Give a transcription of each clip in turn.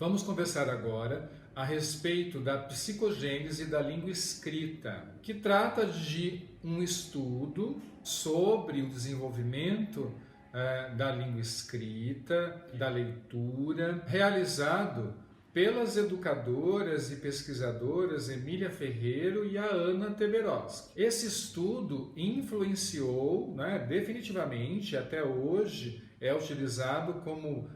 Vamos conversar agora a respeito da psicogênese da língua escrita, que trata de um estudo sobre o desenvolvimento da língua escrita, da leitura, realizado pelas educadoras e pesquisadoras Emília Ferreiro e a Anna Teberoski. Esse estudo influenciou, definitivamente, até hoje, é utilizado como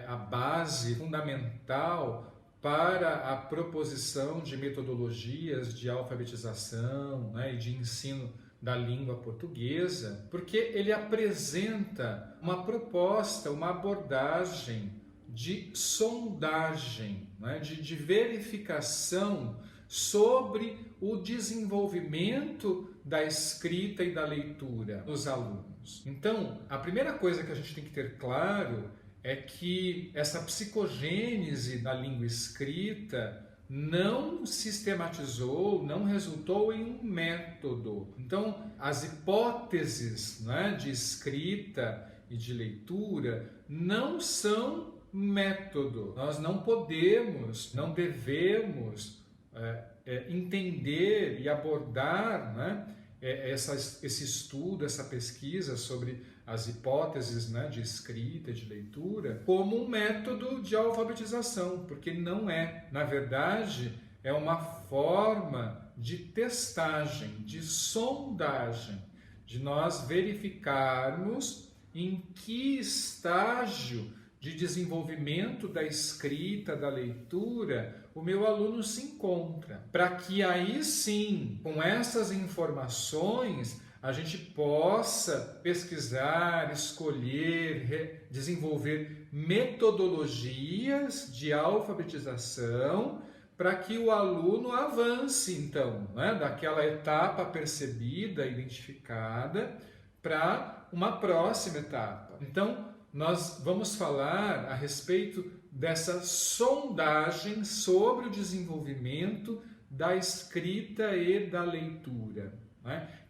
a base fundamental para a proposição de metodologias de alfabetização e de ensino da língua portuguesa, porque ele apresenta uma proposta, uma abordagem de sondagem, de verificação sobre o desenvolvimento da escrita e da leitura dos alunos. Então, a primeira coisa que a gente tem que ter claro é que essa psicogênese da língua escrita não sistematizou, não resultou em um método. Então, as hipóteses de escrita e de leitura não são método. Nós não podemos, não devemos entender e abordar esse estudo, essa pesquisa sobre as hipóteses de escrita e de leitura como um método de alfabetização, porque não é. Na verdade, é uma forma de testagem, de sondagem, de nós verificarmos em que estágio de desenvolvimento da escrita, da leitura, o meu aluno se encontra. Para que aí sim, com essas informações, a gente possa pesquisar, escolher, desenvolver metodologias de alfabetização para que o aluno avance, então, daquela etapa percebida, identificada, para uma próxima etapa. Então, nós vamos falar a respeito dessa sondagem sobre o desenvolvimento da escrita e da leitura,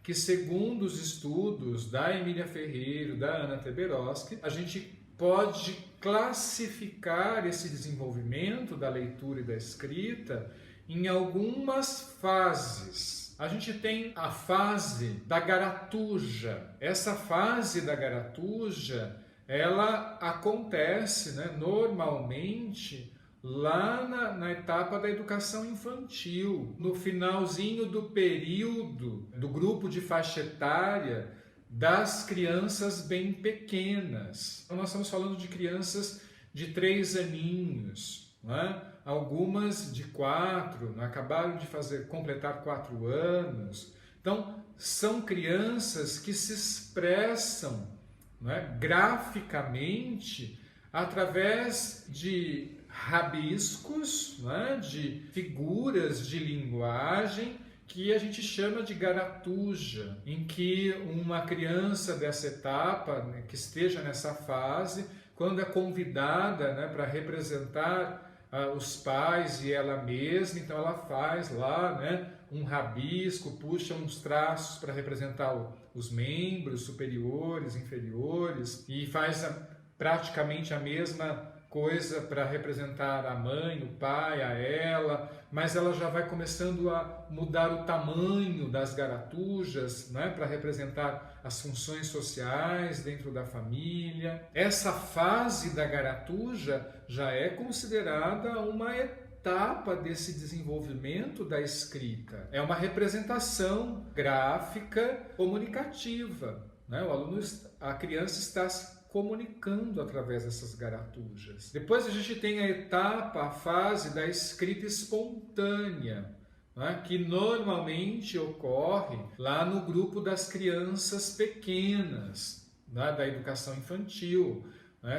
que segundo os estudos da Emília Ferreiro, da Anna Teberoski, a gente pode classificar esse desenvolvimento da leitura e da escrita em algumas fases. A gente tem a fase da garatuja. Essa fase da garatuja ela acontece normalmente lá na etapa da educação infantil, no finalzinho do período, do grupo de faixa etária das crianças bem pequenas. Então, nós estamos falando de crianças de 3 aninhos, algumas de 4, acabaram de completar 4 anos. Então, são crianças que se expressam graficamente através de rabiscos, de figuras de linguagem que a gente chama de garatuja, em que uma criança dessa etapa, que esteja nessa fase, quando é convidada para representar os pais e ela mesma, então ela faz lá um rabisco, puxa uns traços para representar os membros superiores, inferiores, e faz praticamente a mesma coisa para representar a mãe, o pai, a ela, mas ela já vai começando a mudar o tamanho das garatujas, para representar as funções sociais dentro da família. Essa fase da garatuja já é considerada uma etapa desse desenvolvimento da escrita. É uma representação gráfica comunicativa. O aluno, a criança está se comunicando através dessas garatujas. Depois a gente tem a fase da escrita espontânea, que normalmente ocorre lá no grupo das crianças pequenas, da educação infantil,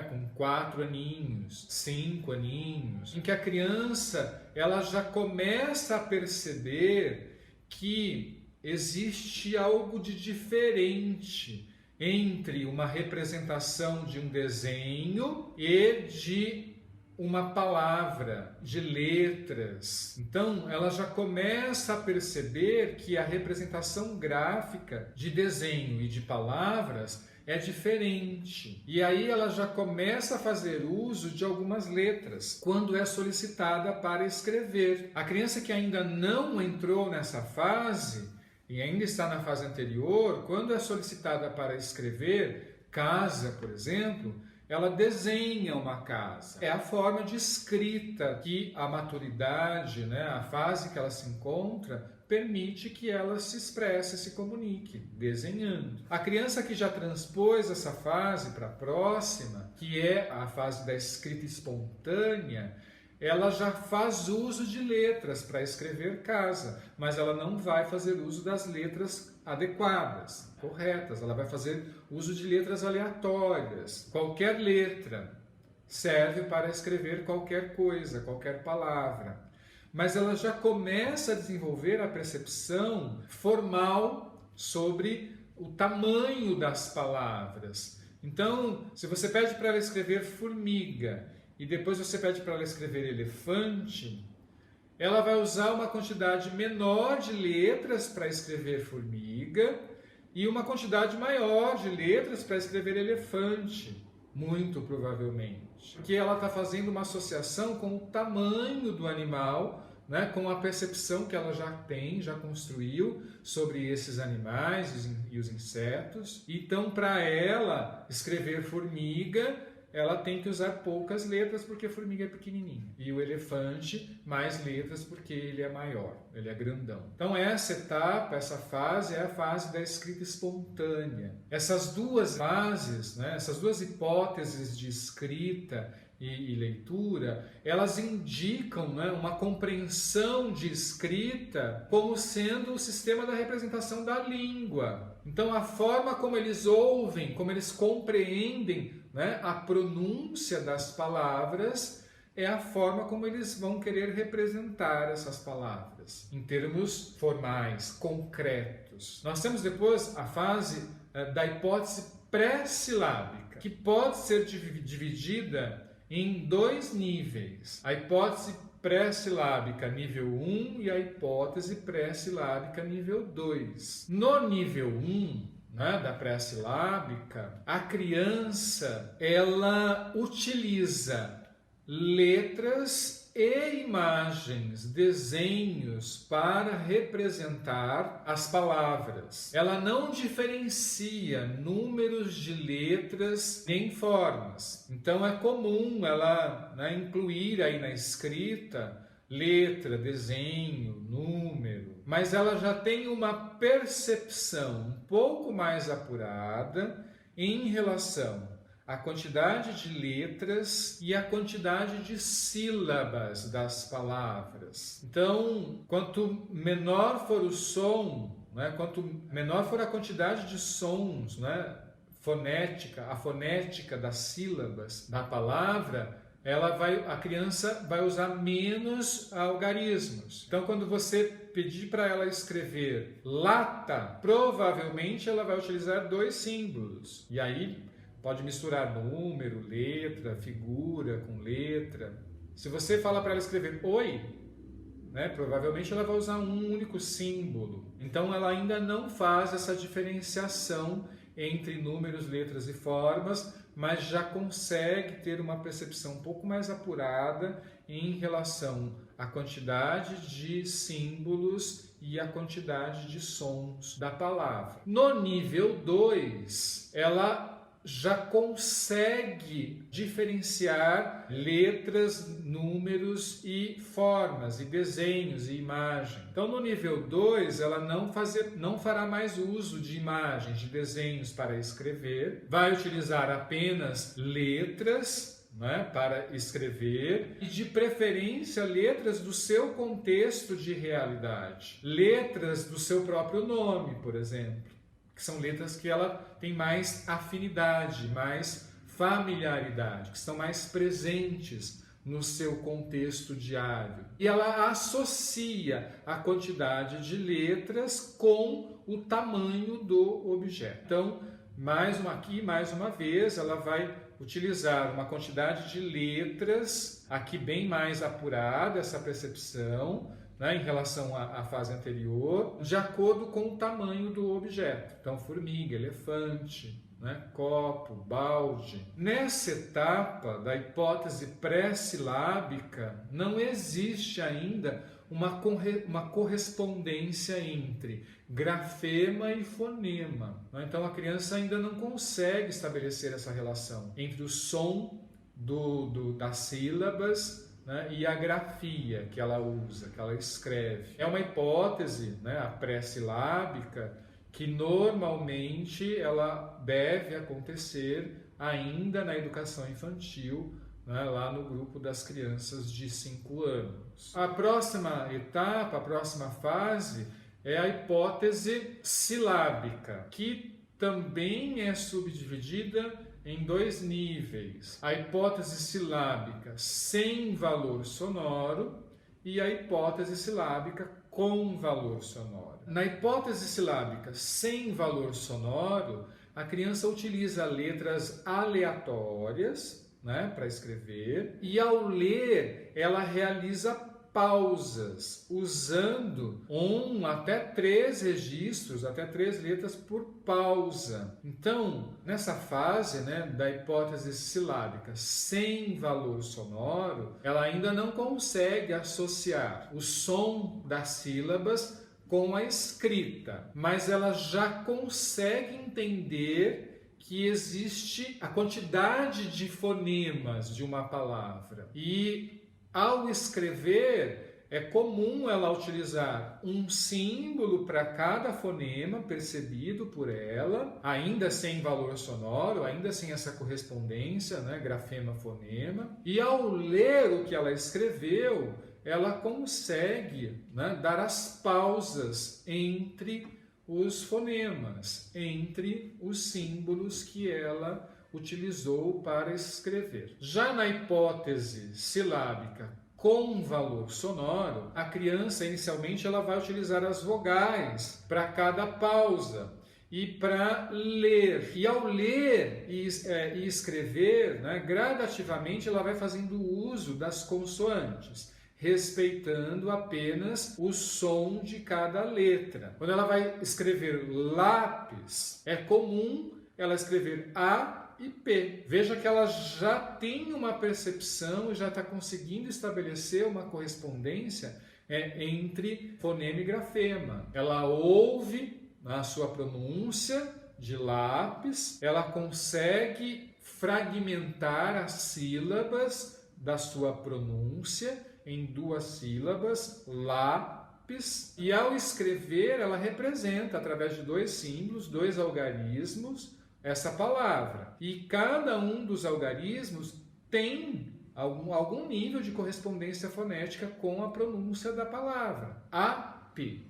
com 4 aninhos, 5 aninhos, em que a criança ela já começa a perceber que existe algo de diferente entre uma representação de um desenho e de uma palavra, de letras. Então, ela já começa a perceber que a representação gráfica de desenho e de palavras, é diferente. E aí ela já começa a fazer uso de algumas letras quando é solicitada para escrever. A criança que ainda não entrou nessa fase e ainda está na fase anterior, quando é solicitada para escrever casa, por exemplo, ela desenha uma casa. É a forma de escrita que a maturidade, né, a fase que ela se encontra, permite que ela se expresse, se comunique, desenhando. A criança que já transpôs essa fase para a próxima, que é a fase da escrita espontânea, ela já faz uso de letras para escrever casa, mas ela não vai fazer uso das letras adequadas, corretas. Ela vai fazer uso de letras aleatórias. Qualquer letra serve para escrever qualquer coisa, qualquer palavra. Mas ela já começa a desenvolver a percepção formal sobre o tamanho das palavras. Então, se você pede para ela escrever formiga e depois você pede para ela escrever elefante, ela vai usar uma quantidade menor de letras para escrever formiga e uma quantidade maior de letras para escrever elefante, muito provavelmente. Porque ela está fazendo uma associação com o tamanho do animal, né, com a percepção que ela já tem, já construiu sobre esses animais e os insetos. Então, para ela escrever formiga, ela tem que usar poucas letras porque a formiga é pequenininha. E o elefante, mais letras porque ele é maior, ele é grandão. Então essa etapa, essa fase é a fase da escrita espontânea. Essas duas fases, né, essas duas hipóteses de escrita e leitura, elas indicam, né, uma compreensão de escrita como sendo o sistema da representação da língua. Então a forma como eles ouvem, como eles compreendem, né, a pronúncia das palavras é a forma como eles vão querer representar essas palavras, em termos formais, concretos. Nós temos depois a fase da hipótese pré-silábica, que pode ser dividida em dois níveis. A hipótese pré-silábica nível 1 e a hipótese pré-silábica nível 2. No nível 1, né, da pré-silábica, a criança ela utiliza letras e imagens, desenhos para representar as palavras. Ela não diferencia números de letras nem formas. Então é comum ela, né, incluir aí na escrita letra, desenho, número, mas ela já tem uma percepção um pouco mais apurada em relação à quantidade de letras e à quantidade de sílabas das palavras. Então, quanto menor for o som, né, quanto menor for a quantidade de sons, né, a fonética das sílabas da palavra, a criança vai usar menos algarismos. Então, quando você pedir para ela escrever lata, provavelmente ela vai utilizar 2 símbolos. E aí pode misturar número, letra, figura com letra. Se você falar para ela escrever oi, né, provavelmente ela vai usar um único símbolo. Então, ela ainda não faz essa diferenciação entre números, letras e formas, mas já consegue ter uma percepção um pouco mais apurada em relação à quantidade de símbolos e à quantidade de sons da palavra. No nível 2, ela já consegue diferenciar letras, números e formas, e desenhos e imagem. Então, no nível 2, ela não fará mais uso de imagens, de desenhos para escrever, vai utilizar apenas letras, né, para escrever, e de preferência letras do seu contexto de realidade, letras do seu próprio nome, por exemplo, que são letras que ela tem mais afinidade, mais familiaridade, que estão mais presentes no seu contexto diário. E ela associa a quantidade de letras com o tamanho do objeto. Então, mais uma vez, ela vai utilizar uma quantidade de letras, aqui bem mais apurada essa percepção, né, em relação à fase anterior, de acordo com o tamanho do objeto. Então, formiga, elefante, né? Copo, balde. Nessa etapa da hipótese pré-silábica, não existe ainda uma correspondência entre grafema e fonema. Então a criança ainda não consegue estabelecer essa relação entre o som das sílabas, né, e a grafia que ela usa, que ela escreve. É uma hipótese, né, a pré-silábica, que normalmente ela deve acontecer ainda na educação infantil, né, lá no grupo das crianças de 5 anos. A próxima etapa, a próxima fase, é a hipótese silábica, que também é subdividida em 2 níveis. A hipótese silábica sem valor sonoro e a hipótese silábica com valor sonoro. Na hipótese silábica sem valor sonoro, a criança utiliza letras aleatórias, né, para escrever, e ao ler ela realiza pausas, usando 1 até 3 registros, até 3 letras por pausa. Então, nessa fase, né, da hipótese silábica sem valor sonoro, ela ainda não consegue associar o som das sílabas com a escrita, mas ela já consegue entender que existe a quantidade de fonemas de uma palavra. E ao escrever, é comum ela utilizar um símbolo para cada fonema percebido por ela, ainda sem valor sonoro, ainda sem essa correspondência, né, grafema-fonema. E ao ler o que ela escreveu, ela consegue, né, dar as pausas entre os fonemas, entre os símbolos que ela utilizou para escrever. Já na hipótese silábica com valor sonoro, a criança inicialmente ela vai utilizar as vogais para cada pausa e para ler. E ao ler e escrever, né, gradativamente ela vai fazendo uso das consoantes, respeitando apenas o som de cada letra. Quando ela vai escrever lápis, é comum ela escrever A e P. Veja que ela já tem uma percepção e já está conseguindo estabelecer uma correspondência entre fonema e grafema. Ela ouve a sua pronúncia de lápis, ela consegue fragmentar as sílabas da sua pronúncia em 2 sílabas, lápis, e ao escrever ela representa, através de 2 símbolos, 2 algarismos, essa palavra. E cada um dos algarismos tem algum nível de correspondência fonética com a pronúncia da palavra. AP,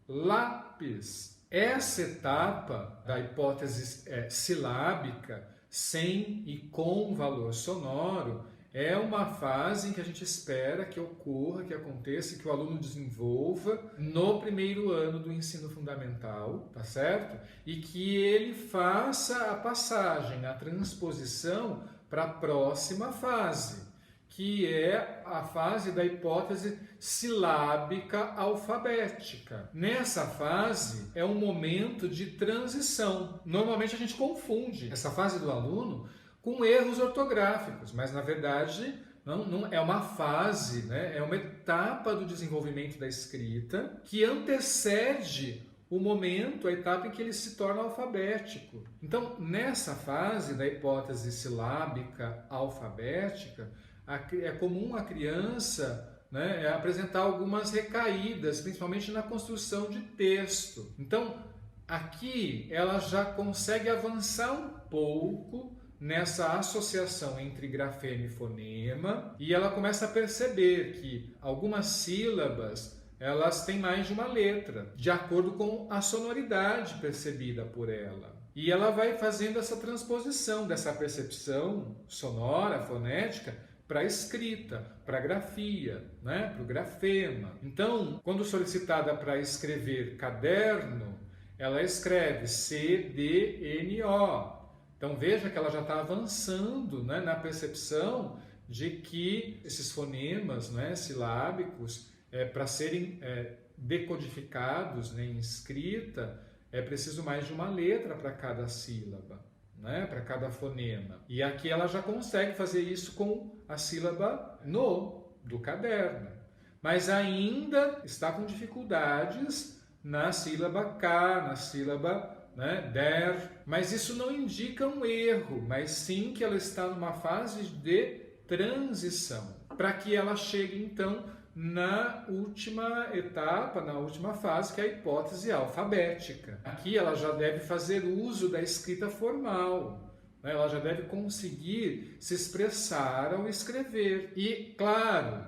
lápis. Essa etapa da hipótese silábica, sem e com valor sonoro, é uma fase em que a gente espera que ocorra, que aconteça, que o aluno desenvolva no primeiro ano do ensino fundamental, tá certo? E que ele faça a passagem, a transposição para a próxima fase, que é a fase da hipótese silábica alfabética. Nessa fase é um momento de transição. Normalmente a gente confunde essa fase do aluno com erros ortográficos, mas na verdade não é uma fase, né? É uma etapa do desenvolvimento da escrita que antecede o momento, a etapa em que ele se torna alfabético. Então, nessa fase da hipótese silábica alfabética, é comum a criança, né, apresentar algumas recaídas, principalmente na construção de texto. Então, aqui ela já consegue avançar um pouco nessa associação entre grafema e fonema, e ela começa a perceber que algumas sílabas elas têm mais de uma letra, de acordo com a sonoridade percebida por ela. E ela vai fazendo essa transposição dessa percepção sonora, fonética, para a escrita, para a grafia, né? Para o grafema. Então, quando solicitada para escrever caderno, ela escreve C-D-N-O. Então veja que ela já está avançando, né, na percepção de que esses fonemas, né, silábicos, para serem decodificados, né, em escrita, é preciso mais de uma letra para cada sílaba, né? Para cada fonema. E aqui ela já consegue fazer isso com a sílaba no do caderno, mas ainda está com dificuldades na sílaba K, na sílaba, né, der. Mas isso não indica um erro, mas sim que ela está numa fase de transição, para que ela chegue então na última etapa, na última fase, que é a hipótese alfabética. Aqui ela já deve fazer uso da escrita formal, né? Ela já deve conseguir se expressar ao escrever. E, claro,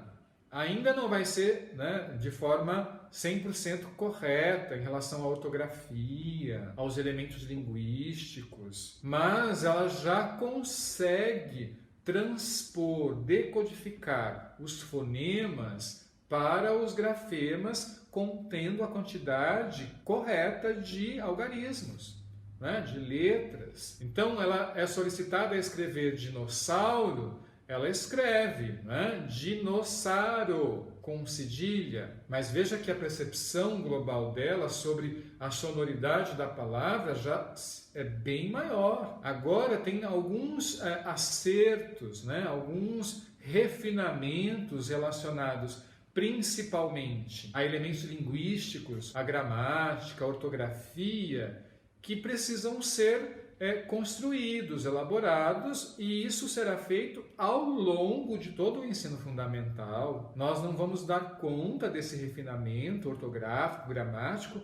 ainda não vai ser, né, de forma 100% correta em relação à ortografia, aos elementos linguísticos, mas ela já consegue transpor, decodificar os fonemas para os grafemas contendo a quantidade correta de algarismos, né, de letras. Então, ela é solicitada a escrever dinossauro, ela escreve, né, dinossauro, com cedilha. Mas veja que a percepção global dela sobre a sonoridade da palavra já é bem maior. Agora tem alguns acertos, né, alguns refinamentos relacionados principalmente a elementos linguísticos, a gramática, a ortografia, que precisam ser construídos, elaborados, e isso será feito ao longo de todo o ensino fundamental. Nós não vamos dar conta desse refinamento ortográfico, gramático,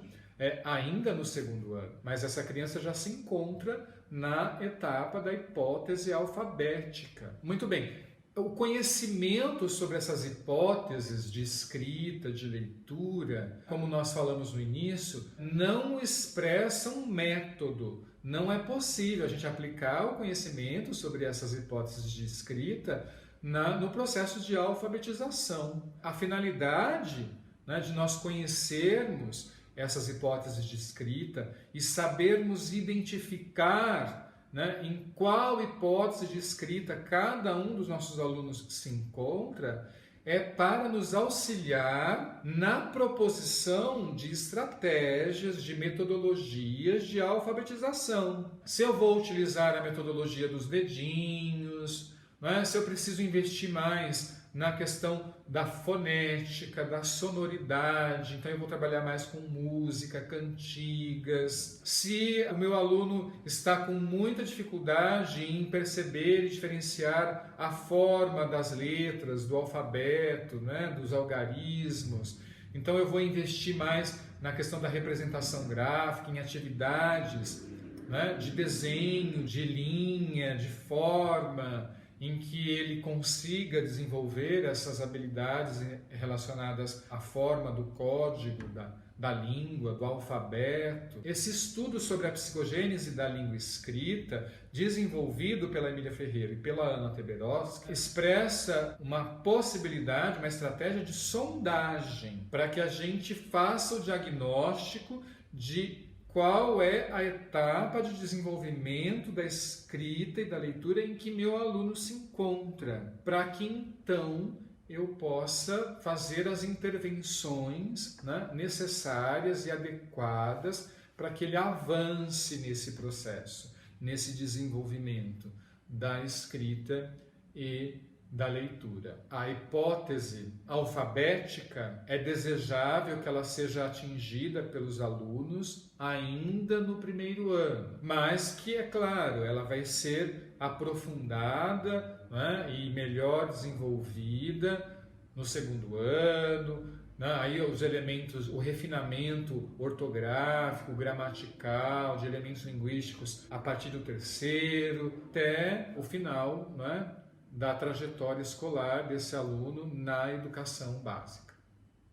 ainda no segundo ano, mas essa criança já se encontra na etapa da hipótese alfabética. Muito bem. O conhecimento sobre essas hipóteses de escrita, de leitura, como nós falamos no início, não expressa um método. Não é possível a gente aplicar o conhecimento sobre essas hipóteses de escrita no processo de alfabetização. A finalidade, né, de nós conhecermos essas hipóteses de escrita e sabermos identificar, né, em qual hipótese de escrita cada um dos nossos alunos se encontra, é para nos auxiliar na proposição de estratégias, de metodologias de alfabetização. Se eu vou utilizar a metodologia dos dedinhos, né, se eu preciso investir mais na questão da fonética, da sonoridade, então eu vou trabalhar mais com música, cantigas. Se o meu aluno está com muita dificuldade em perceber e diferenciar a forma das letras, do alfabeto, né, dos algarismos, então eu vou investir mais na questão da representação gráfica, em atividades, né, de desenho, de linha, de forma, em que ele consiga desenvolver essas habilidades relacionadas à forma do código, da língua, do alfabeto. Esse estudo sobre a psicogênese da língua escrita, desenvolvido pela Emília Ferreira e pela Anna Teberoska, expressa uma possibilidade, uma estratégia de sondagem, para que a gente faça o diagnóstico de qual é a etapa de desenvolvimento da escrita e da leitura em que meu aluno se encontra, para que então eu possa fazer as intervenções, né, necessárias e adequadas para que ele avance nesse processo, nesse desenvolvimento da escrita e da leitura. A hipótese alfabética é desejável que ela seja atingida pelos alunos ainda no primeiro ano, mas que, é claro, ela vai ser aprofundada, né, e melhor desenvolvida no segundo ano, né, aí os elementos, o refinamento ortográfico, gramatical, de elementos linguísticos a partir do terceiro, até o final, né, da trajetória escolar desse aluno na educação básica.